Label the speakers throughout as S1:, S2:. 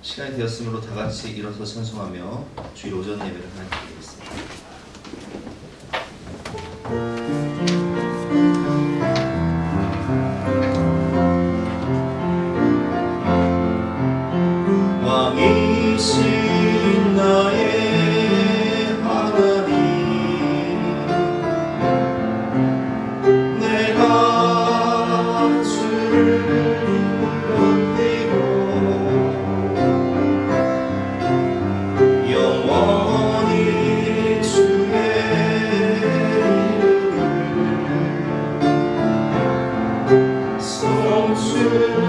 S1: 시간이 되었으므로 다 같이 일어서 찬송하며 주일 오전 예배를 하나님께 드리겠습니다. 왕이신 나의 하나님, 내가 주를 높이고 영원히 주의 이름을 성취하리라.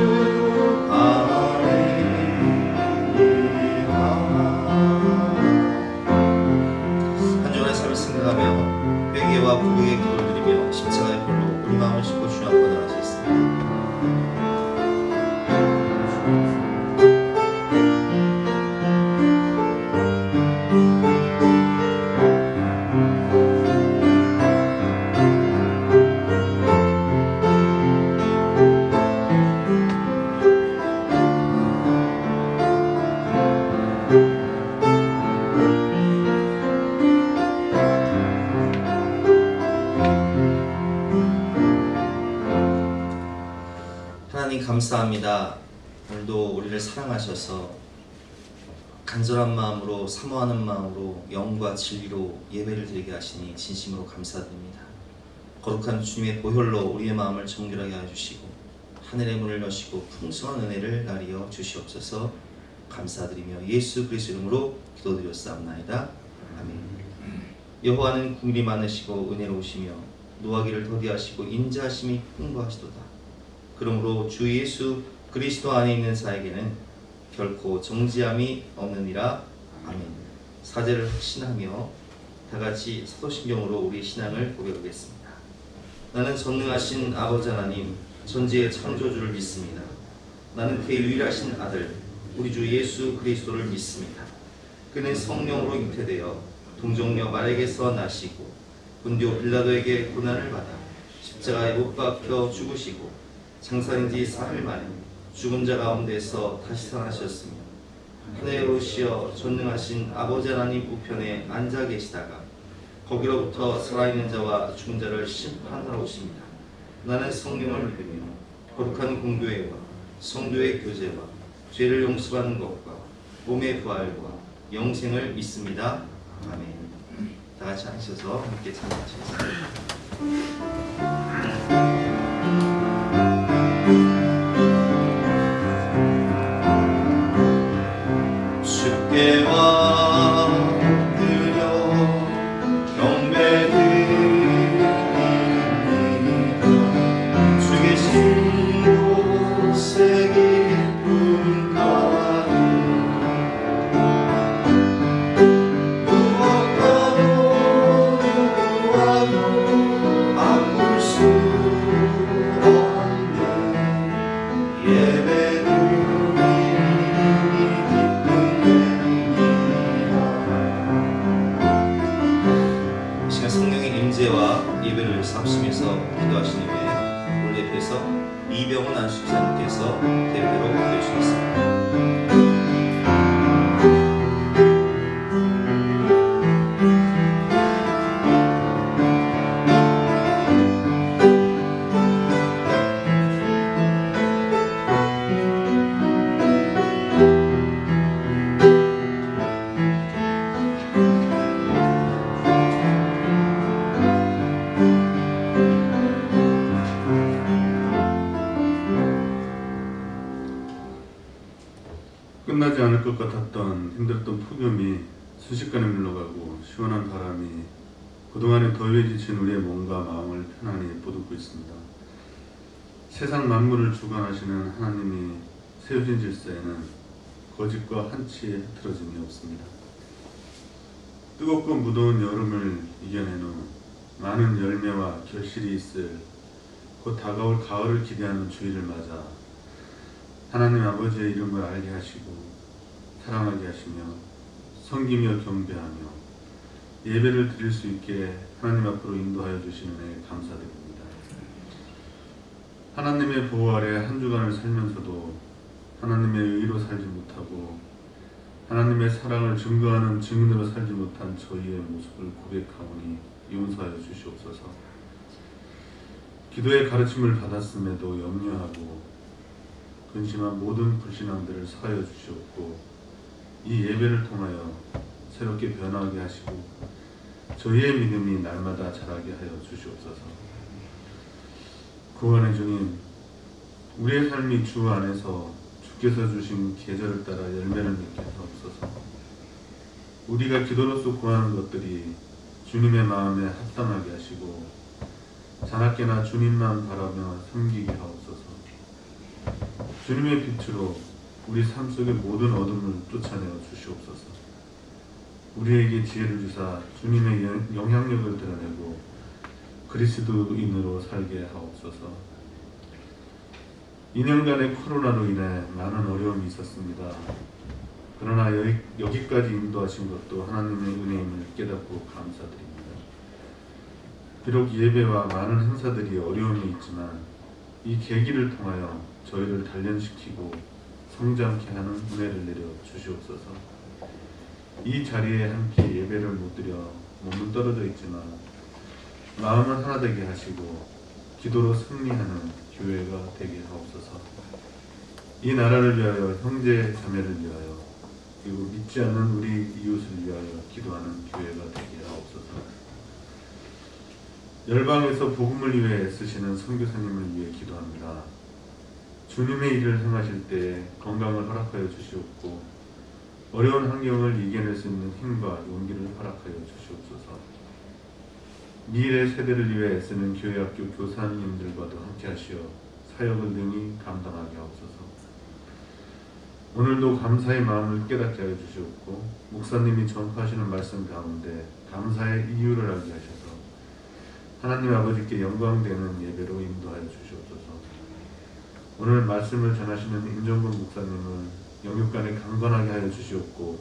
S1: 한 주간의 삶을 생각하며 회개와 부흥의 기도를 드리며 십자가의 볼로 우리 마음을 싣고 주여 앞에 나아가시겠습니다. 하나님 감사합니다. 오늘도 우리를 사랑하셔서 간절한 마음으로 사모하는 마음으로 영과 진리로 예배를 드리게 하시니 진심으로 감사드립니다. 거룩한 주님의 보혈로 우리의 마음을 정결하게 해주시고 하늘의 문을 여시고 풍성한 은혜를 나리어 주시옵소서. 감사드리며 예수 그리스도 이름으로 기도드렸사옵나이다. 아멘. 여호와는 긍휼이 많으시고 은혜로우시며 노하기를 더디하시고 인자하심이 풍부하시도다. 그러므로 주 예수 그리스도 안에 있는 자에게는 결코 정죄함이 없느니라. 아멘. 사죄를 확신하며 다같이 사도신경으로 우리 신앙을 고백하겠습니다. 나는 전능하신 아버지 하나님 전지의 창조주를 믿습니다. 나는 그의 유일하신 아들 우리 주 예수 그리스도를 믿습니다. 그는 성령으로 잉태되어 동정녀 마리아에게서 나시고 본디오 빌라도에게 고난을 받아 십자가에 못 박혀 죽으시고 장사된 지 사흘 만에 죽은 자 가운데서 다시 살아나셨으며 하늘에 오르시어 전능하신 아버지 하나님 우편에 앉아 계시다가 거기로부터 살아있는 자와 죽은 자를 심판하러 오십니다. 나는 성령을 믿으며 거룩한 공교회와 성도의 교제와 죄를 용서받는 것과 몸의 부활과 영생을 믿습니다. 아멘. 다 같이 앉으셔서 함께 찬양하시겠습니다. 주께와 드려 경배드립니다. 주 계신 곳에 깊은 가운데 무엇과도 누구와도 바꿀 수 없는 예배를 임재와 예배를 삼심해서 기도하신 이후에 우리 옆에서 이병훈 안수집사님께서 대표로 되시겠습니다.
S2: 끝나지 않을 것 같았던 힘들었던 폭염이 순식간에 물러가고 시원한 바람이 그동안에 더위에 지친 우리의 몸과 마음을 편안히 보듬고 있습니다. 세상 만물을 주관하시는 하나님이 세우신 질서에는 거짓과 한치의 흐트러짐이 없습니다. 뜨겁고 무더운 여름을 이겨낸 후 많은 열매와 결실이 있을 곧 다가올 가을을 기대하는 주일을 맞아 하나님 아버지의 이름을 알게 하시고 사랑하게 하시며 섬기며 경배하며 예배를 드릴 수 있게 하나님 앞으로 인도하여 주시는 은혜에 감사드립니다. 하나님의 보호 아래 한 주간을 살면서도 하나님의 의로 살지 못하고 하나님의 사랑을 증거하는 증인으로 살지 못한 저희의 모습을 고백하오니 용서하여 주시옵소서. 기도의 가르침을 받았음에도 염려하고 근심한 모든 불신앙들을 사하여 주시옵고 이 예배를 통하여 새롭게 변화하게 하시고 저희의 믿음이 날마다 자라게 하여 주시옵소서. 구원의 주님, 우리의 삶이 주 안에서 주께서 주신 계절을 따라 열매를 맺게 하옵소서. 우리가 기도로서 구하는 것들이 주님의 마음에 합당하게 하시고 자나깨나 주님만 바라며 섬기게 하옵소서. 주님의 빛으로 우리 삶 속의 모든 어둠을 쫓아내어 주시옵소서. 우리에게 지혜를 주사 주님의 영향력을 드러내고 그리스도인으로 살게 하옵소서. 2년간의 코로나로 인해 많은 어려움이 있었습니다. 그러나 여기까지 인도하신 것도 하나님의 은혜임을 깨닫고 감사드립니다. 비록 예배와 많은 행사들이 어려움이 있지만 이 계기를 통하여 저희를 단련시키고 성장케 하는 은혜를 내려 주시옵소서. 이 자리에 함께 예배를 못 드려 몸은 떨어져 있지만 마음은 하나 되게 하시고 기도로 승리하는 교회가 되게 하옵소서. 이 나라를 위하여 형제 자매를 위하여 그리고 믿지 않는 우리 이웃을 위하여 기도하는 교회가 되게 하옵소서. 열방에서 복음을 위해 애쓰시는 선교사님을 위해 기도합니다. 주님의 일을 행하실 때 건강을 허락하여 주시옵고 어려운 환경을 이겨낼 수 있는 힘과 용기를 허락하여 주시옵소서. 미래 세대를 위해 애쓰는 교회학교 교사님들과도 함께 하시어 사역을 능히 감당하게 하옵소서. 오늘도 감사의 마음을 깨닫게 하여 주시옵고 목사님이 전파하시는 말씀 가운데 감사의 이유를 알게 하셔서 하나님 아버지께 영광되는 예배로 인도하여 주시옵소서. 오늘 말씀을 전하시는 임정근 목사님은 영육간에 강건하게 하여 주시옵고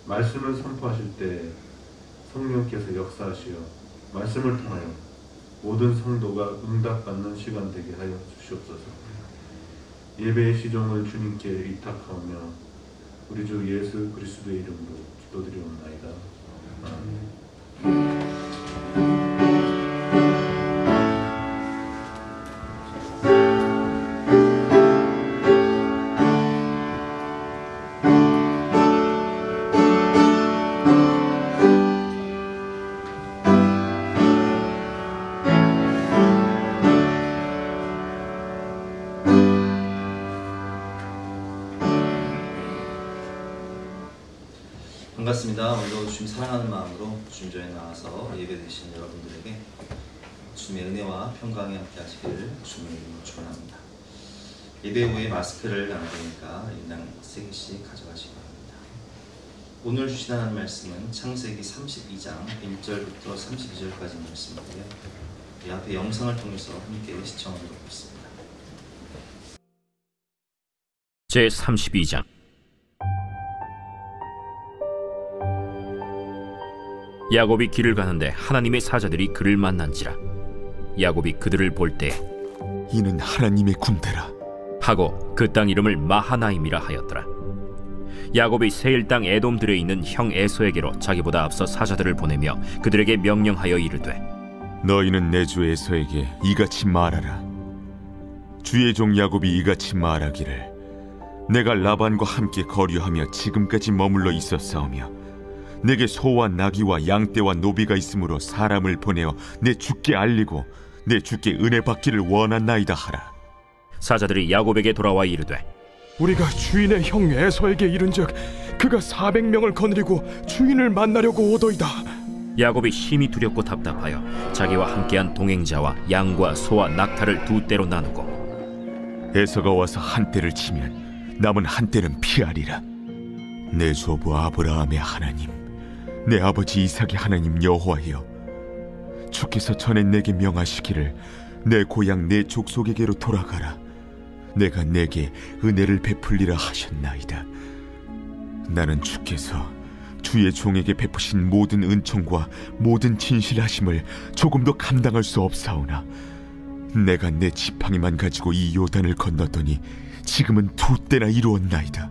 S2: 말씀을 선포하실 때 성령께서 역사하시어 말씀을 통하여 모든 성도가 응답받는 시간 되게 하여 주시옵소서. 예배의 시종을 주님께 위탁하오며 우리 주 예수 그리스도의 이름으로 기도드리옵나이다. 아멘.
S1: 반갑습니다. 오늘도 주님 사랑하는 마음으로 주님전에 나와서 예배드리신 여러분들에게 주님의 은혜와 평강이 함께 하시기를 주님의 이름으로 축원합니다. 예배 후에 마스크를 나눠드리니까 인당 3개씩 가져가시기 바랍니다. 오늘 주신 하나님 말씀은 창세기 32장 1절부터 32절까지 말씀인데요. 이 앞에 영상을 통해서 함께 시청하도록 하겠습니다.
S3: 제32장 야곱이 길을 가는데 하나님의 사자들이 그를 만난지라. 야곱이 그들을 볼 때
S4: 이는 하나님의 군대라
S3: 하고 그 땅 이름을 마하나임이라 하였더라. 야곱이 세일 땅 에돔들에 있는 형 에서에게로 자기보다 앞서 사자들을 보내며 그들에게 명령하여 이르되
S4: 너희는 내 주 에서에게 이같이 말하라. 주의 종 야곱이 이같이 말하기를 내가 라반과 함께 거류하며 지금까지 머물러 있었사오며 내게 소와 나귀와 양떼와 노비가 있으므로 사람을 보내어 내 주께 알리고 내 주께 은혜 받기를 원하나이다 하라.
S3: 사자들이 야곱에게 돌아와 이르되
S5: 우리가 주인의 형 에서에게 이른즉 그가 400명을 거느리고 주인을 만나려고 오더이다.
S3: 야곱이 심히 두렵고 답답하여 자기와 함께한 동행자와 양과 소와 낙타를 두 떼로 나누고
S4: 에서가 와서 한 떼를 치면 남은 한 떼는 피하리라. 내 조부 아브라함의 하나님 내 아버지 이삭의 하나님 여호와여, 주께서 전에 내게 명하시기를 내 고향 내 족속에게로 돌아가라. 내가 내게 은혜를 베풀리라 하셨나이다. 나는 주께서 주의 종에게 베푸신 모든 은총과 모든 진실하심을 조금도 감당할 수 없사오나 내가 내 지팡이만 가지고 이 요단을 건넜더니 지금은 2때나 이루었나이다.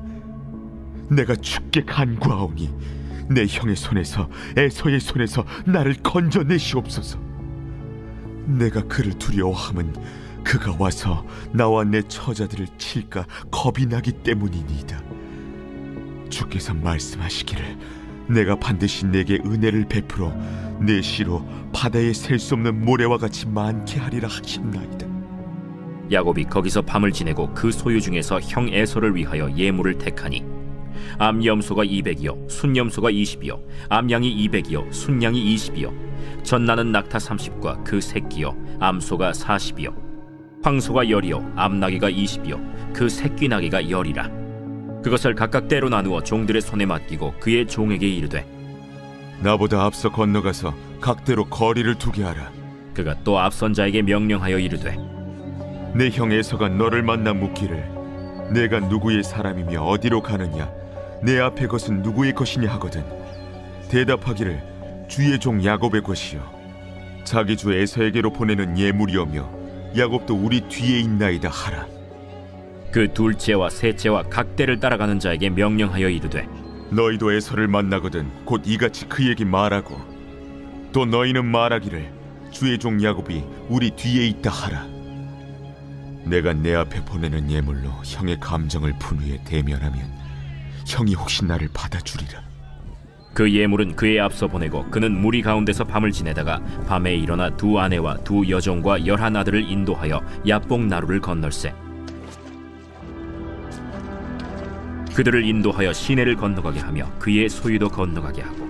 S4: 내가 주께 간구하오니 내 형의 손에서 에서의 손에서 나를 건져내시옵소서. 내가 그를 두려워함은 그가 와서 나와 내 처자들을 칠까 겁이 나기 때문이니이다. 주께서 말씀하시기를 내가 반드시 내게 은혜를 베풀어 내 씨로 바다에 셀 수 없는 모래와 같이 많게 하리라 하셨나이다.
S3: 야곱이 거기서 밤을 지내고 그 소유 중에서 형 에서를 위하여 예물을 택하니 암염소가 200이요 순염소가 20이요 암양이 200이요 순양이 20이요 젖나는 낙타 30과 그 새끼요 암소가 40이요 황소가 10이요 암나귀가 20이요 그 새끼 나귀가 10이라. 그것을 각각 때로 나누어 종들의 손에 맡기고 그의 종에게 이르되
S4: 나보다 앞서 건너가서 각대로 거리를 두게 하라.
S3: 그가 또 앞선 자에게 명령하여 이르되
S4: 내 형 에서가 너를 만나 묻기를 내가 누구의 사람이며 어디로 가느냐 내 앞에 것은 누구의 것이냐 하거든 대답하기를 주의 종 야곱의 것이요 자기 주 에서에게로 보내는 예물이오며 야곱도 우리 뒤에 있나이다 하라.
S3: 그 둘째와 셋째와 각대를 따라가는 자에게 명령하여 이르되
S4: 너희도 에서를 만나거든 곧 이같이 그에게 말하고 또 너희는 말하기를 주의 종 야곱이 우리 뒤에 있다 하라. 내가 내 앞에 보내는 예물로 형의 감정을 분후에 대면하면 형이 혹시 나를 받아주리라.
S3: 그 예물은 그의 앞서 보내고 그는 무리 가운데서 밤을 지내다가 밤에 일어나 두 아내와 두 여종과 11 아들을 인도하여 야복 나루를 건널세. 그들을 인도하여 시내를 건너가게 하며 그의 소유도 건너가게 하고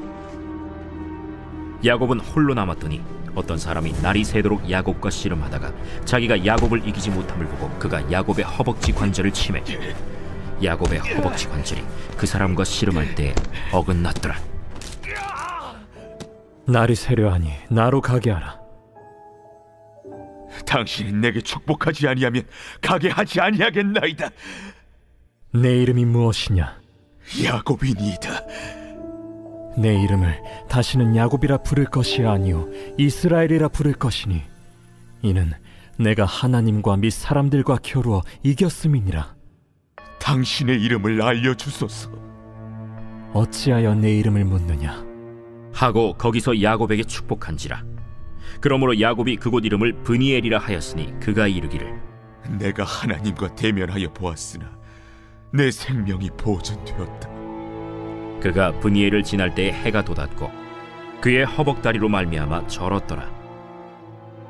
S3: 야곱은 홀로 남았더니 어떤 사람이 날이 새도록 야곱과 씨름하다가 자기가 야곱을 이기지 못함을 보고 그가 야곱의 허벅지 관절을 치매 야곱의 허벅지 관절이 그 사람과 씨름할 때 어긋났더라.
S5: 날이 새려하니 나로 가게 하라.
S4: 당신이 내게 축복하지 아니하면 가게 하지 아니하겠나이다.
S5: 내 이름이 무엇이냐?
S4: 야곱이니이다.
S5: 내 이름을 다시는 야곱이라 부를 것이 아니요 이스라엘이라 부를 것이니 이는 내가 하나님과 및 사람들과 겨루어 이겼음이니라.
S4: 당신의 이름을 알려주소서.
S5: 어찌하여 내 이름을 묻느냐?
S3: 하고 거기서 야곱에게 축복한지라. 그러므로 야곱이 그곳 이름을 브니엘이라 하였으니 그가 이르기를
S4: 내가 하나님과 대면하여 보았으나 내 생명이 보존되었다.
S3: 그가 브니엘을 지날 때에 해가 돋았고 그의 허벅다리로 말미암아 절었더라.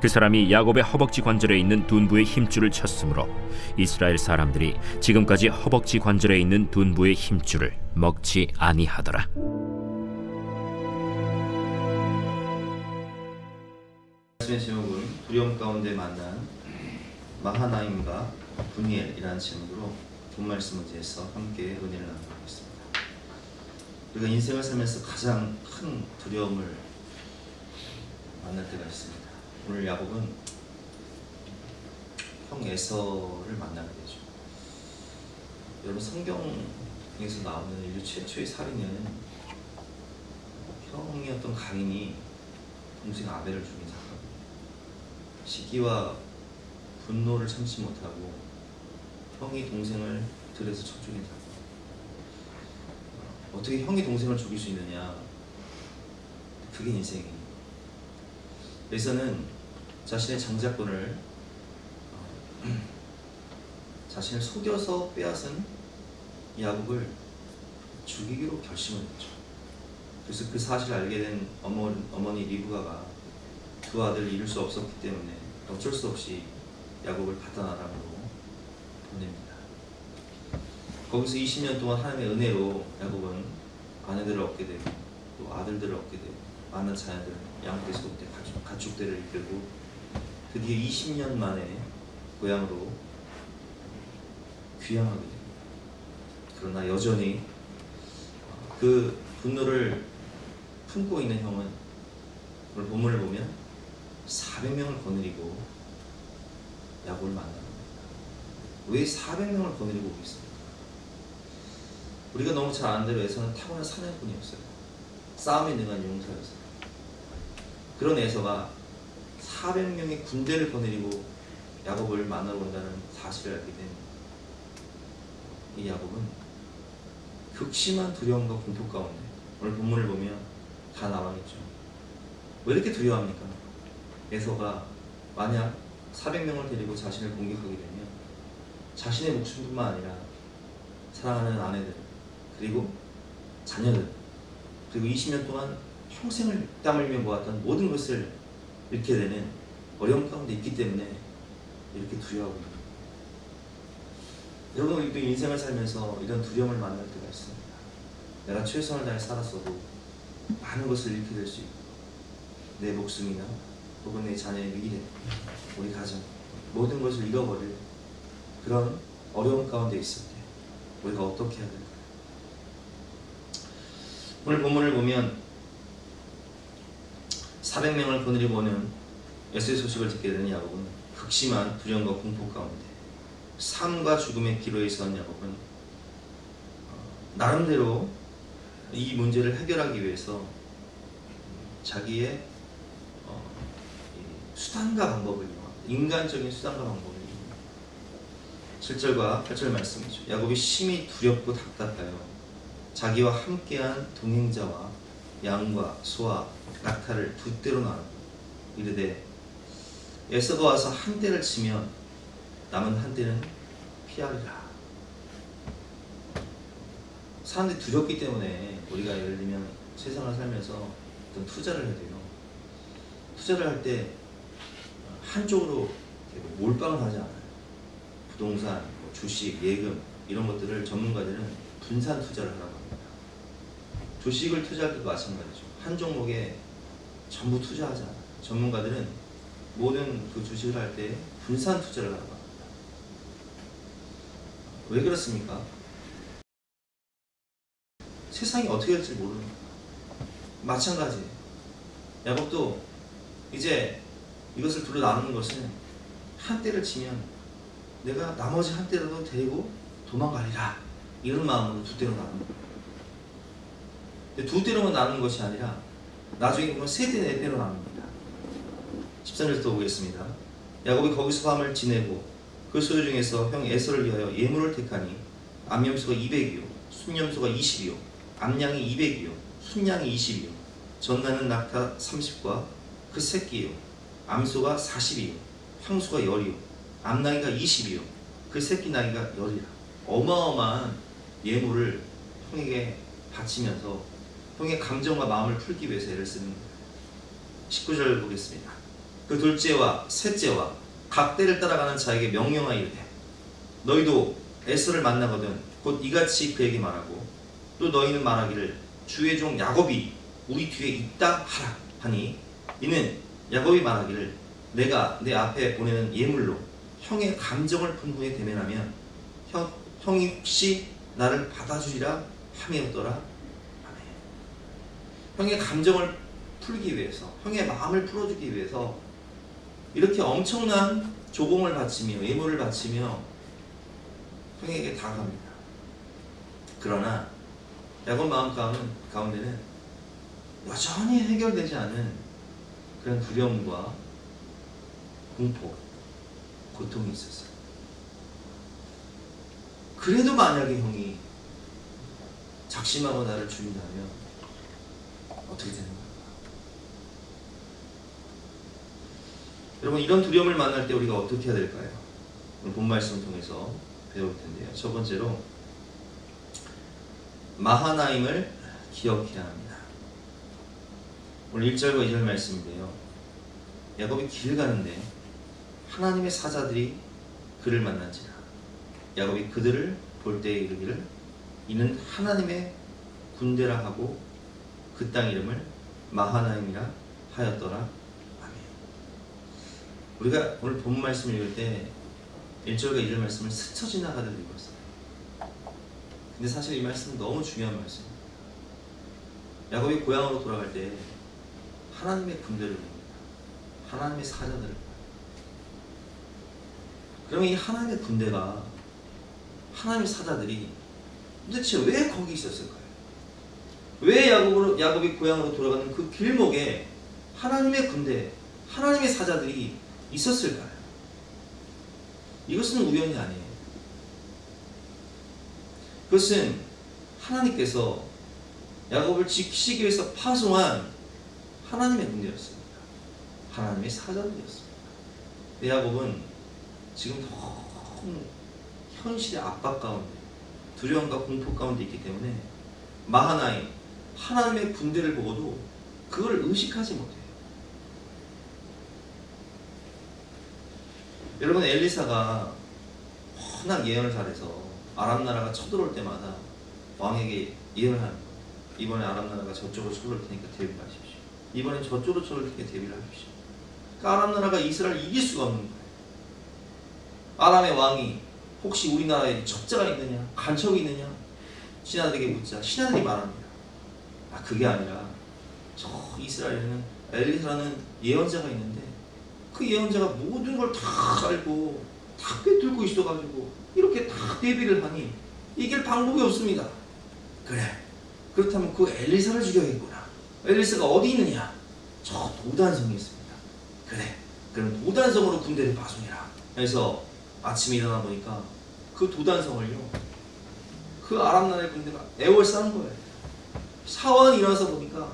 S3: 그 사람이 야곱의 허벅지 관절에 있는 둔부의 힘줄을 쳤으므로 이스라엘 사람들이 지금까지 허벅지 관절에 있는 둔부의 힘줄을 먹지 아니하더라.
S1: 말씀의 제목은 두려움 가운데 만난 마하나임과 브니엘이라는 제목으로 본 말씀을 위해서 함께 은혜를 나누고 있습니다. 우리가 인생을 살면서 가장 큰 두려움을 만날 때가 있습니다. 오늘 야곱은 형 에서를 만나게 되죠. 여러분 성경에서 나오는 인류 최초의 살인은 형이었던 가인이 동생 아벨을 죽인 사건입니다. 시기와 분노를 참지 못하고 형이 동생을 들에서 쳐 죽인 사건. 어떻게 형이 동생을 죽일 수 있느냐? 그게 인생이에요. 에서는 자신의 장자권을 자신을 속여서 빼앗은 야곱을 죽이기로 결심을 했죠. 그래서 그 사실을 알게 된 어머니 리브가가 두 아들을 잃을 수 없었기 때문에 어쩔 수 없이 야곱을 바다나람으로 보냅니다. 거기서 20년 동안 하나님의 은혜로 야곱은 아내들을 얻게 되고 또 아들들을 얻게 되고 많은 자녀들, 양떼소떼, 가축들을 이끌고 드디어 20년 만에 고향으로 귀향하게 됩니다. 그러나 여전히 그 분노를 품고 있는 형은 오늘 본문을 보면 400명을 거느리고 야곱을 만납니다. 왜 400명을 거느리고 오겠습니까? 우리가 너무 잘 아는 대로 에서는 타고난 사냥꾼이었어요. 싸움에 능한 용사였어요. 그런 에서가 400명의 군대를 거느리고 야곱을 만나러 온다는 사실을 알게 된 이 야곱은 극심한 두려움과 공포 가운데 오늘 본문을 보면 다 나와있죠. 왜 이렇게 두려워합니까? 에서가 만약 400명을 데리고 자신을 공격하게 되면 자신의 목숨뿐만 아니라 사랑하는 아내들, 그리고 자녀들, 그리고 20년 동안 평생을 땀 흘리며 모았던 모든 것을 잃게 되는 어려움 가운데 있기 때문에 이렇게 두려워하고 있는 거예요. 여러분, 우리도 인생을 살면서 이런 두려움을 만날 때가 있습니다. 내가 최선을 다해 살았어도 많은 것을 잃게 될 수 있고, 내 목숨이나 혹은 내 자녀의 미래, 우리 가정, 모든 것을 잃어버릴 그런 어려움 가운데 있을 때 우리가 어떻게 해야 될까요? 오늘 본문을 보면 400명을 거느리고 오는 에서의 소식을 듣게 되는 야곱은 극심한 두려움과 공포 가운데 삶과 죽음의 기로에 선 야곱은 나름대로 이 문제를 해결하기 위해서 자기의 수단과 방법을 이용합니다. 인간적인 수단과 방법을 이용합니다. 7절과 8절 말씀이죠. 야곱이 심히 두렵고 답답하여 자기와 함께한 동행자와 양과 소와 낙타를 두 떼로 나누고 이르되 에서가 와서 한 떼를 치면 남은 한 떼는 피하리라. 사람들이 두렵기 때문에 우리가 예를 들면 세상을 살면서 어떤 투자를 해야 돼요. 투자를 할 때 한쪽으로 몰빵을 하지 않아요. 부동산, 주식, 예금 이런 것들을 전문가들은 분산 투자를 하라고 합니다. 주식을 투자할 때도 마찬가지죠. 한 종목에 전부 투자하지 않아요. 전문가들은 모든 그 주식을 할 때 분산 투자를 하라고 합니다. 왜 그렇습니까? 세상이 어떻게 될지 모르니까. 마찬가지예요. 야곱도 이제 이것을 둘로 나누는 것은 한 떼를 치면 내가 나머지 한 떼라도 데리고 도망가리라, 이런 마음으로 두 떼로 나누는 거예요. 근데 두 떼로만 나누는 것이 아니라 나중에 보면 세 떼, 네 떼로 나눕니다. 13절부터 보겠습니다. 야곱이 거기서 밤을 지내고 그 소유 중에서 형 에서를 위하여 예물을 택하니 암염소가 200이요 순염소가 20이요 암양이 200이요 순양이 20이요 전나는 낙타 30과 그 새끼요 암소가 40이요 황소가 10이요 암나귀가 20이요 그 새끼 나귀가 10이라. 어마어마한 예물을 형에게 바치면서 형의 감정과 마음을 풀기 위해서 애를 쓰는 거예요. 19절 보겠습니다. 그 둘째와 셋째와 각 떼를 따라가는 자에게 명령하이르되 너희도 에서를 만나거든 곧 이같이 그에게 말하고 또 너희는 말하기를 주의 종 야곱이 우리 뒤에 있다 하라 하니 이는 야곱이 말하기를 내가 내 앞에 보내는 예물로 형의 감정을 푼 후에 대면하면 형이 혹시 나를 받아주리라 함이었더라. 아멘. 형의 감정을 풀기 위해서, 형의 마음을 풀어주기 위해서 이렇게 엄청난 조공을 바치며 예물을 바치며 형에게 다가갑니다. 그러나 야곱 마음 가운데는 여전히 해결되지 않은 그런 두려움과 공포, 고통이 있었어요. 그래도 만약에 형이 작심하고 나를 죽인다면 어떻게 되는 거야? 여러분, 이런 두려움을 만날 때 우리가 어떻게 해야 될까요? 오늘 본 말씀을 통해서 배울 텐데요. 첫 번째로 마하나임을 기억해야 합니다. 오늘 1절과 2절 말씀인데요. 야곱이 길 가는데 하나님의 사자들이 그를 만난지라. 야곱이 그들을 볼 때에 이르기를 이는 하나님의 군대라 하고 그 땅 이름을 마하나임이라 하였더라. 아멘. 우리가 오늘 본 말씀을 읽을 때 1절과 2절 말씀을 스쳐 지나가듯 읽었어요. 근데 사실 이 말씀은 너무 중요한 말씀입니다. 야곱이 고향으로 돌아갈 때 하나님의 군대를 봅니다. 하나님의 사자들을 봐요. 그러면 이 하나님의 군대가, 하나님의 사자들이 도대체 왜 거기 있었을까요? 왜 야곱이 고향으로 돌아가는 그 길목에 하나님의 군대, 하나님의 사자들이 있었을까요? 이것은 우연이 아니에요. 그것은 하나님께서 야곱을 지키시기 위해서 파송한 하나님의 군대였습니다. 하나님의 사자들이었습니다. 야곱은 지금 너무 현실의 압박 가운데, 두려움과 공포 가운데 있기 때문에 마하나임, 하나님의 군대를 보고도 그걸 의식하지 못해요. 여러분, 엘리사가 워낙 예언을 잘해서 아람 나라가 쳐들어올 때마다 왕에게 예언을 하는 거예요. 이번에 아람 나라가 저쪽으로 쳐들어올 테니까 대비를 하십시오. 이번엔 저쪽으로 쳐들어올 테니까 대비를 하십시오. 그러니까 아람 나라가 이스라엘을 이길 수가 없는 거예요. 아람의 왕이 혹시 우리나라에 적자가 있느냐, 간척이 있느냐, 신하들에게 묻자. 신하들이 말합니다. 그게 아니라 저 이스라엘에는 엘리사라는 예언자가 있는데 그 예언자가 모든 걸 다 알고 다 꿰뚫고 있어가지고 이렇게 다 대비를 하니 이길 방법이 없습니다. 그래, 그렇다면 그 엘리사를 죽여야겠구나. 엘리사가 어디 있느냐? 저 도단성에 있습니다. 그래, 그럼 도단성으로 군대를 파송해라. 그래서 아침에 일어나 보니까 그 도단성을요, 그 아람 나라의 군대가 애월싸는 거예요. 사원이 일어나서 보니까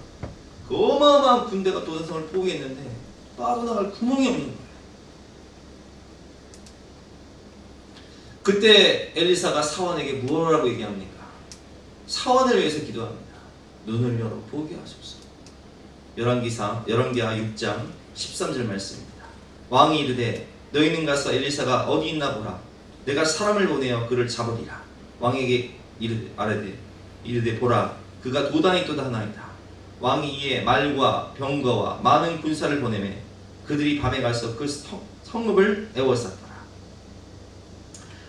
S1: 그 어마어마한 군대가 도단성을 포위했는데 빠져나갈 구멍이 없는 거예요. 그때 엘리사가 사원에게 무엇이라고 얘기합니까? 사원을 위해서 기도합니다. 눈을 열어 보게 하소서. 열왕기하 6장 13절 말씀입니다. 왕이 이르되 너희는 가서 엘리사가 어디 있나 보라. 내가 사람을 보내어 그를 잡으리라. 왕에게 이르되 보라, 그가 도단에 있도다 하나이다. 왕이 이에 말과 병거와 많은 군사를 보내매 그들이 밤에 가서 그 성읍을 에워쌌더라.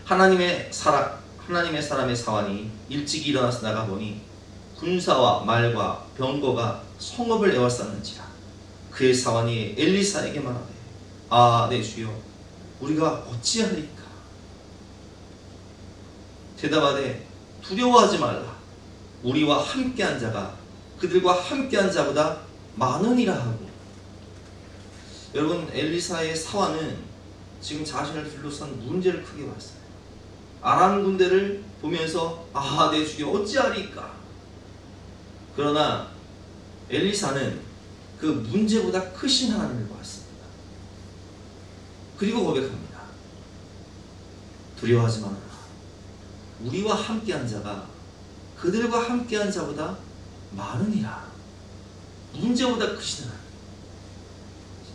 S1: 하나님의 사람의 사환이 일찍 일어나서 나가보니 군사와 말과 병거가 성읍을 에워쌌는지라. 그의 사환이 엘리사에게 말하되 아, 내 주여, 우리가 어찌하리까? 대답하되 두려워하지 말라. 우리와 함께한 자가 그들과 함께한 자보다 많으니라 하고. 여러분, 엘리사의 사환은 지금 자신을 둘러싼 문제를 크게 봤어요. 아람 군대를 보면서 아, 내 주여 어찌하리까? 그러나 엘리사는 그 문제보다 크신 하나님을 보았습니다. 그리고 고백합니다. 두려워하지 말아라. 우리와 함께한 자가 그들과 함께한 자보다 많으니라. 문제보다 크신 하나님.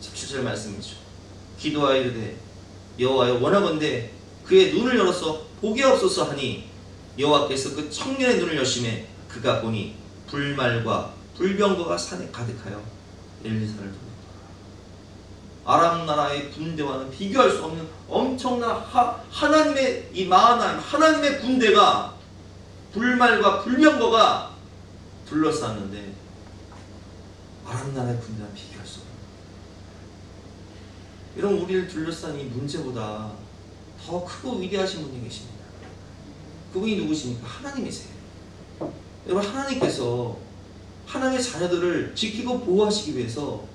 S1: 17절 말씀이죠. 기도하여 이르되 여호와여, 원하건대 그의 눈을 열어서 보게 없소서 하니 여호와께서 그 청년의 눈을 여심해 그가 보니 불말과 불병거가 산에 가득하여 엘리사를 돌았더라. 아람 나라의 군대와는 비교할 수 없는 엄청난 하나님의 이 마하나임, 하나님의 군대가 불말과 불병거가 둘러쌌는데 아람 나라의 군대와 비교할 수 없는. 이런 우리를 둘러싼 이 문제보다 더 크고 위대하신 분이 계십니다. 그분이 누구십니까? 하나님이세요. 여러분, 하나님께서 하나님의 자녀들을 지키고 보호하시기 위해서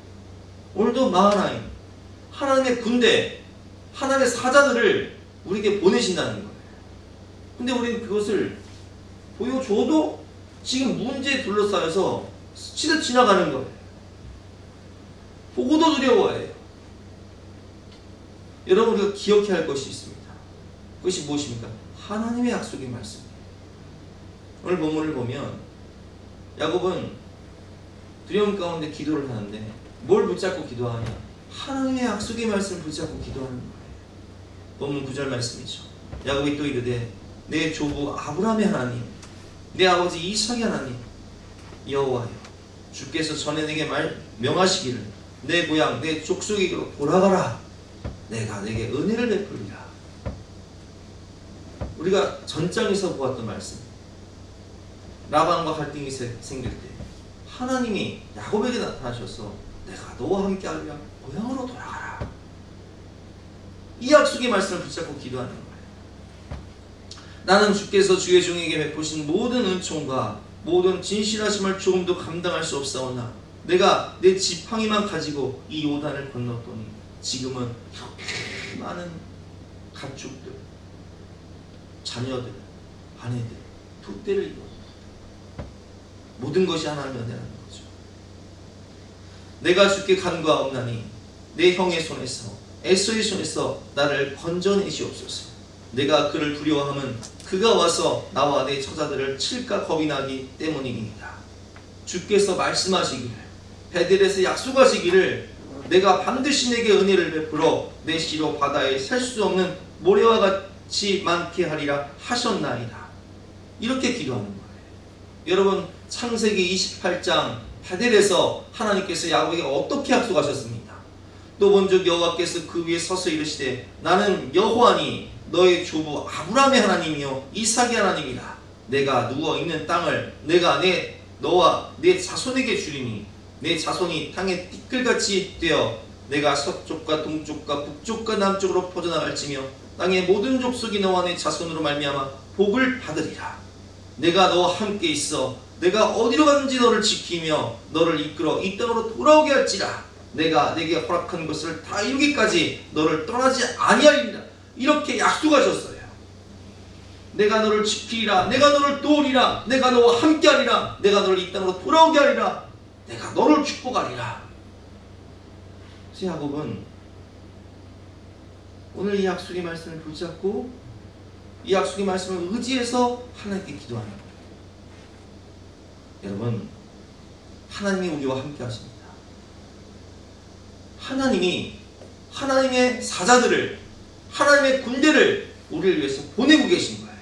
S1: 오늘도 마하나임, 하나님의 군대, 하나님의 사자들을 우리에게 보내신다는 거예요. 근데 우리는 그것을 보여줘도 지금 문제에 둘러싸여서 스치듯 지나가는 거예요. 보고도 두려워해요. 여러분, 우리가 기억해야 할 것이 있습니다. 그것이 무엇입니까? 하나님의 약속의 말씀이에요. 오늘 본문을 보면 야곱은 두려움 가운데 기도를 하는데 뭘 붙잡고 기도하냐? 하나님의 약속의 말씀을 붙잡고 기도하는 거예요. 본문 9절 말씀이죠. 야곱이 또 이르되 내 조부 아브라함의 하나님, 내 아버지 이삭의 하나님 여호와여, 주께서 전에 내게 명하시기를 내 고향 내 족속에게로 돌아가라. 내가 내게 은혜를 베풀리라. 우리가 전장에서 보았던 말씀, 라반과 갈등이 생길 때 하나님이 야곱에게 나타나셔서 내가 너와 함께 하려 고향으로 돌아가라. 이 약속의 말씀을 붙잡고 기도하는 거예요. 나는 주께서 주의 종에게 베푸신 모든 은총과 모든 진실하심을 조금도 감당할 수 없사오나 내가 내 지팡이만 가지고 이 요단을 건넜더니 지금은 이렇게 많은 가축들, 자녀들, 아내들, 두 떼를 이뤘다. 모든 것이 하나님의 은혜라는 거죠. 내가 주께 간구하옵나니 내 형의 손에서 에서의 손에서 나를 건져내시옵소서. 내가 그를 두려워함은 그가 와서 나와 내 처자들을 칠까 겁이 나기 때문이니이다. 주께서 말씀하시기를, 베델에서 약속하시기를 내가 반드시 내게 은혜를 베풀어 내 시로 바다에 셀 수 없는 모래와 같이 많게 하리라 하셨나이다. 이렇게 기도하는 거예요. 여러분, 창세기 28장 베델에서 하나님께서 야곱에게 어떻게 약속하셨습니까? 또 먼저 여호와께서 그 위에 서서 이르시되 나는 여호와니 너의 조부 아브라함의 하나님이요 이삭의 하나님이다. 내가 누워있는 땅을 내가 너와 내 자손에게 주리니 내 자손이 땅의 띠끌같이 되어 내가 서쪽과 동쪽과 북쪽과 남쪽으로 퍼져나갈지며 땅의 모든 족속이 너와 내 자손으로 말미암아 복을 받으리라. 내가 너와 함께 있어 내가 어디로 가든지 너를 지키며 너를 이끌어 이 땅으로 돌아오게 할지라. 내가 내게 허락한 것을 다 이루기까지 너를 떠나지 아니하리라. 이렇게 약속하셨어요. 내가 너를 지키리라. 내가 너를 도우리라. 내가 너와 함께하리라. 내가 너를 이 땅으로 돌아오게 하리라. 내가 너를 축복하리라. 그래서 야곱은 오늘 이 약속의 말씀을 붙잡고 이 약속의 말씀을 의지해서 하나님께 기도하는 거예요. 여러분, 하나님이 우리와 함께 하십니다. 하나님이 하나님의 사자들을, 하나님의 군대를 우리를 위해서 보내고 계신 거예요.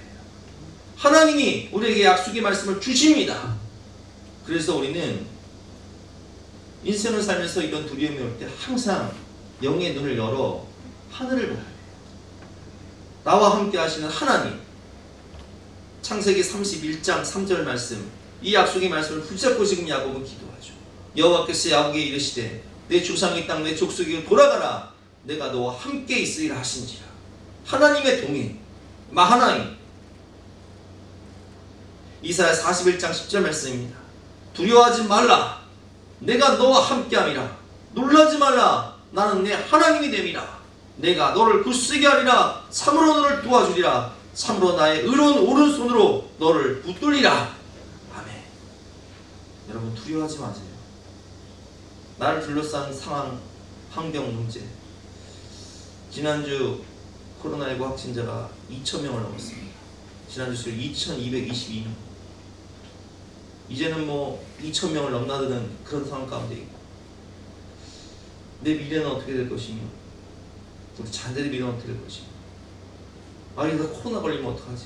S1: 하나님이 우리에게 약속의 말씀을 주십니다. 그래서 우리는 인생을 살면서 이런 두려움이 올 때 항상 영의 눈을 열어 하늘을 봐야 돼요. 나와 함께 하시는 하나님. 창세기 31장 3절 말씀, 이 약속의 말씀을 붙잡고 지금 야곱은 기도하죠. 여호와께서 야곱에게 이르시되 내 조상의 땅 내 족속에게 돌아가라. 내가 너와 함께 있으리라 하신지라. 하나님의 동행, 마하나임. 이사야 41장 10절 말씀입니다. 두려워하지 말라. 내가 너와 함께함이라. 놀라지 말라. 나는 내 하나님이 됨이라. 내가 너를 굳세게 하리라. 참으로 너를 도와주리라. 참으로 나의 의로운 오른손으로 너를 붙들리라. 아멘. 여러분, 두려워하지 마세요. 나를 둘러싼 상황, 환경 문제. 지난주 코로나19 확진자가 2,000명을 넘었습니다. 지난주 수요 2,222명. 이제는 2,000명을 넘나드는 그런 상황 가운데 있고, 내 미래는 어떻게 될 것이며, 우리 자녀들의 미래는 어떻게 될 것이며, 이러다 코로나 걸리면 어떡하지?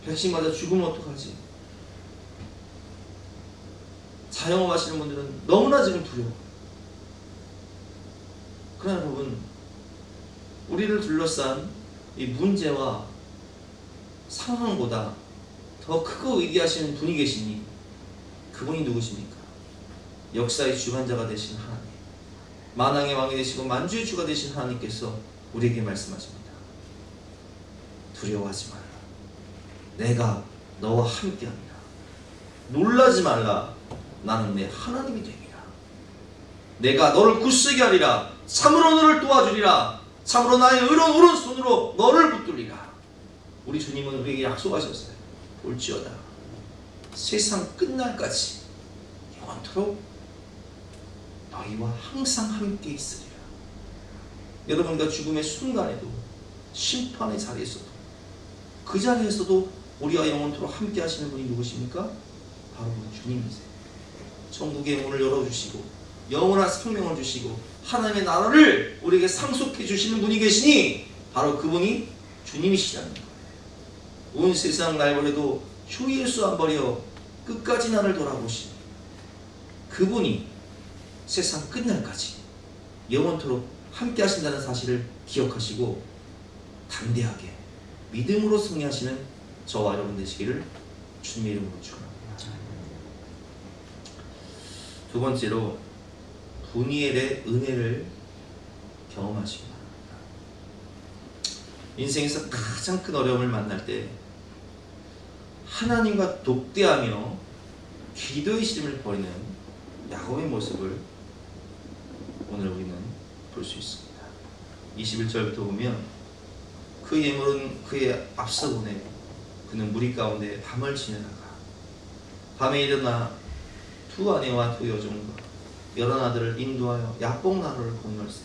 S1: 백신 맞아 죽으면 어떡하지? 자영업 하시는 분들은 너무나 지금 두려워. 그러나 여러분, 우리를 둘러싼 이 문제와 상황보다 더 크고 위대하신 분이 계시니 그분이 누구십니까? 역사의 주관자가 되신 하나님, 만왕의 왕이 되시고 만주의 주가 되신 하나님께서 우리에게 말씀하십니다. 두려워하지 말라. 내가 너와 함께합니다. 놀라지 말라. 나는 내 하나님이 됨이라. 내가 너를 굳세게 하리라. 참으로 너를 도와주리라. 참으로 나의 의로운 오른손으로 너를 붙들리라. 우리 주님은 우리에게 약속하셨어요. 볼지어다 세상 끝날까지 영원토록 너희와 항상 함께 있으리라. 여러분과 죽음의 순간에도, 심판의 자리에서도, 그 자리에서도 우리와 영원토록 함께 하시는 분이 누구십니까? 바로 우리 주님이세요. 천국의 문을 열어주시고 영원한 생명을 주시고 하나님의 나라를 우리에게 상속해 주시는 분이 계시니 바로 그분이 주님이시라는 거예요. 온 세상 날 버려도 주 예수 안 버려 끝까지 나를 돌아보시니 그분이 세상 끝날까지 영원토록 함께 하신다는 사실을 기억하시고 담대하게 믿음으로 승리하시는 저와 여러분 되시기를 주님의 이름으로 축원합니다. 두 번째로 분이엘의 은혜를 경험하시기 바랍니다. 인생에서 가장 큰 어려움을 만날 때 하나님과 독대하며 기도의 시름을 벌이는 야곱의 모습을 오늘 우리는 볼 수 있습니다. 21절부터 보면 그 예물은 그의 앞서 보내고 그는 무리 가운데 밤을 지내다가 밤에 일어나 두 아내와 두 여종과 여러 아들을 인도하여 야복 나루를 건널세.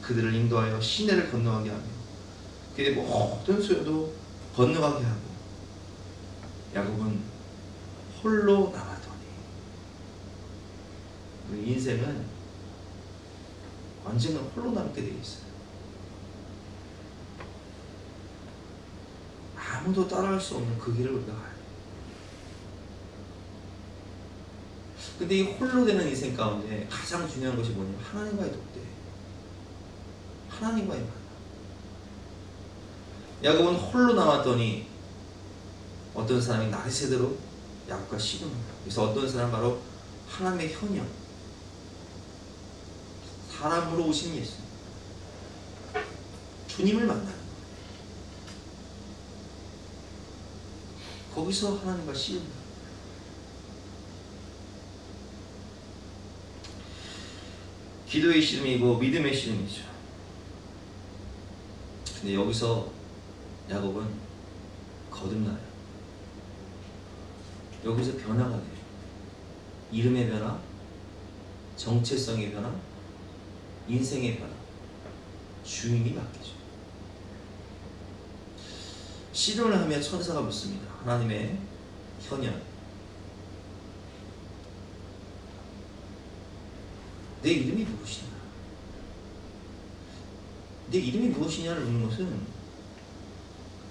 S1: 그들을 인도하여 시내를 건너가게 하며 그의 모든 소유도 건너가게 하고 야곱은 홀로 남았더니. 우리 인생은 언젠가 홀로 남게 되어 있어요. 아무도 따라할 수 없는 그 길을 우리가 가야 돼요. 근데 이 홀로 되는 인생 가운데 가장 중요한 것이 뭐냐면 하나님과의 독대, 하나님과의 만남. 야곱은 홀로 남았더니 어떤 사람이 날이 새도록 야곱과 씨름합니다. 그래서 어떤 사람 바로 하나님의 현역, 사람으로 오신 예수, 주님을 만나는 거예요. 거기서 하나님과 씨름합니다. 기도의 씨름이고 믿음의 씨름이죠. 근데 여기서 야곱은 거듭나요. 여기서 변화가 돼요. 이름의 변화, 정체성의 변화, 인생의 변화, 주인이 바뀌죠. 씨름을 하며 천사가 묻습니다. 하나님의 현현, 내 이름이 무엇이냐? 내 이름이 무엇이냐를 묻는 것은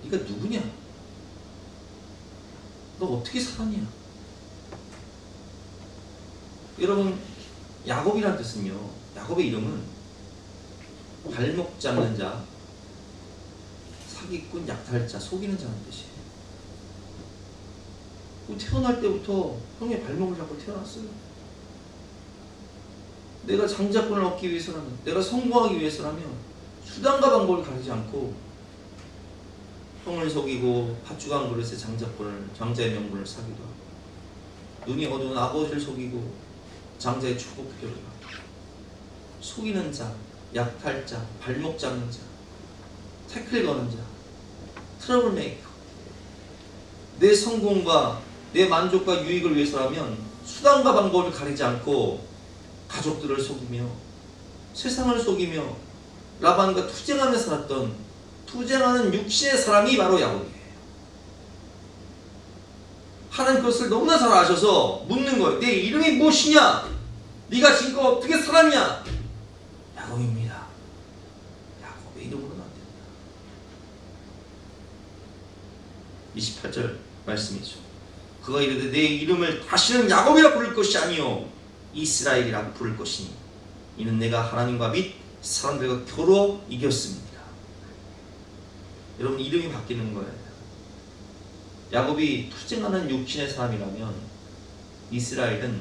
S1: 네가 누구냐? 너 어떻게 살았냐? 여러분, 야곱이란 뜻은요, 야곱의 이름은 발목 잡는 자, 사기꾼, 약탈자, 속이는 자는 뜻이에요. 태어날 때부터 형의 발목을 잡고 태어났어요. 내가 장자권을 얻기 위해서라면, 내가 성공하기 위해서라면 수단과 방법을 가리지 않고 형을 속이고 팥죽 한 그릇에 장자의 명분을 사기도 하고, 눈이 어두운 아버지를 속이고 장자의 초복교를 하고, 속이는 자, 약탈자, 발목 잡는 자, 태클 거는 자, 트러블 메이커. 내 성공과 내 만족과 유익을 위해서라면 수단과 방법을 가리지 않고 가족들을 속이며 세상을 속이며 라반과 투쟁하며 살았던, 투쟁하는 육신의 사람이 바로 야곱이에요. 하나님 그것을 너무나 잘 아셔서 묻는 거예요. 내 이름이 무엇이냐? 네가 지금껏 어떻게 살았냐? 야곱입니다. 야곱의 이름으로는 안 됩니다. 28절 말씀이죠. 그가 이르되 내 이름을 다시는 야곱이라 부를 것이 아니요 이스라엘이라 부를 것이니 이는 내가 하나님과 및 사람들과 겨루어 이겼습니다. 여러분, 이름이 바뀌는 거예요. 야곱이 투쟁하는 육신의 사람이라면 이스라엘은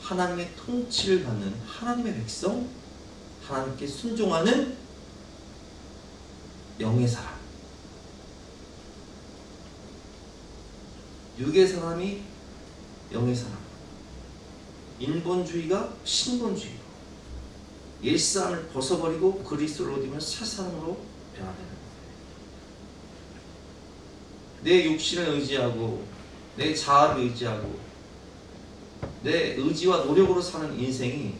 S1: 하나님의 통치를 받는 하나님의 백성, 하나님께 순종하는 영의 사람. 육의 사람이 영의 사람, 인본주의가 신본주의로, 옛사람을 벗어버리고 그리스도를 얻으면 새 사람으로 변화되는 거예요. 내 육신을 의지하고 내 자아를 의지하고 내 의지와 노력으로 사는 인생이